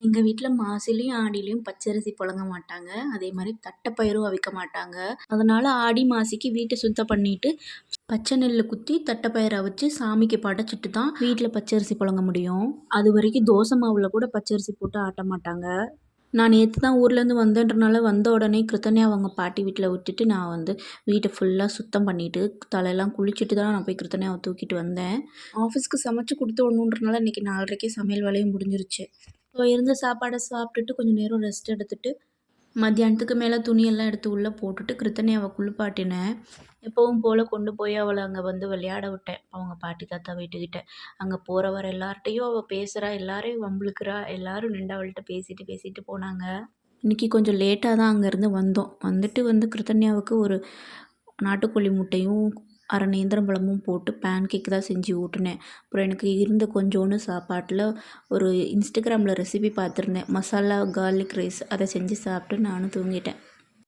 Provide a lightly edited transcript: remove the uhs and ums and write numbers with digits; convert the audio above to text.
எங்க வீட்ல மாசிலயும், ஆடிலயும் பச்சரிசி புழங்க மாட்டாங்க. அதே மாரி தட்டப்பயிரும் அவிக்க மாட்டாங்க. அதனால ஆடி மாசிக்கு வீட்ட சுத்தம் பண்ணிட்டு, பச்ச நெல்லு குத்தி தட்டப்பயிர அவிச்சு சாமிக்கு படைச்சுட்டு தான் வீட்ல பச்சரிசி புழங்க முடியும். அதுவரைக்கும் தோசை மாவுல கூட பச்சரிசி போட்டு ஆட்ட மாட்டாங்க. நான் நேத்து தான் ஊர்லேருந்து வந்தேன்றனால, வந்த உடனே கிருத்தண்யா அவங்க பாட்டி வீட்ல விட்டுட்டு, நான் வீட்ட ஃபுல்லா சுத்தம் பண்ணிட்டு, தலையெல்லாம் குளிச்சுட்டு தான் நான் போய் கிருத்தண்யாவ தூக்கிட்டு வந்தேன். ஆஃபீஸ்க்கு சமைச்சு குடுத்து விடணுன்றனால இன்னைக்கு 4:30க்கே சமையல் வேலையும் முடிஞ்சிருச்சு. ஸோ இருந்த சாப்பாட சாப்பிட்டுட்டு கொஞ்சம் நேரம் ரெஸ்ட் எடுத்துட்டு, மத்தியானத்துக்கு மேல துணியெல்லாம் எடுத்து உள்ள போட்டுட்டு கிருத்தண்யாவ குளிப்பாட்டினேன். எப்பவும் போல கொண்டு போய் அவள அங்க விளையாட விட்டேன். அவங்க பாட்டி, தாத்தா வீட்டுக்கிட்ட. அங்க போற வர எல்லார்ட்டயும் அவ பேசுறா, எல்லாரையும் வம்பிழுக்கிறா. எல்லாரும் நிண்டு அவள்ட்ட பேசிட்டு பேசிட்டு போனாங்க. இன்னைக்கு கொஞ்சம் லேட்டா தான் அங்கேருந்து வந்தோம். வந்துட்டு கிருத்தண்யாவுக்கு ஒரு நாட்டுக்கோழி முட்டையும், அரை நேந்திரம்பழமும் போட்டு பேன் கேக் தான் செஞ்சு ஊட்டுனேன். அப்புறம் எனக்கு இருந்த கொஞ்சோண்டு சாப்பாட்டில ஒரு இன்ஸ்டாகிராமில ரெசிபி பார்த்துருந்தேன். Masala garlic rice. அத செஞ்சு சாப்பிட்டு நானும் தூங்கிட்டேன்.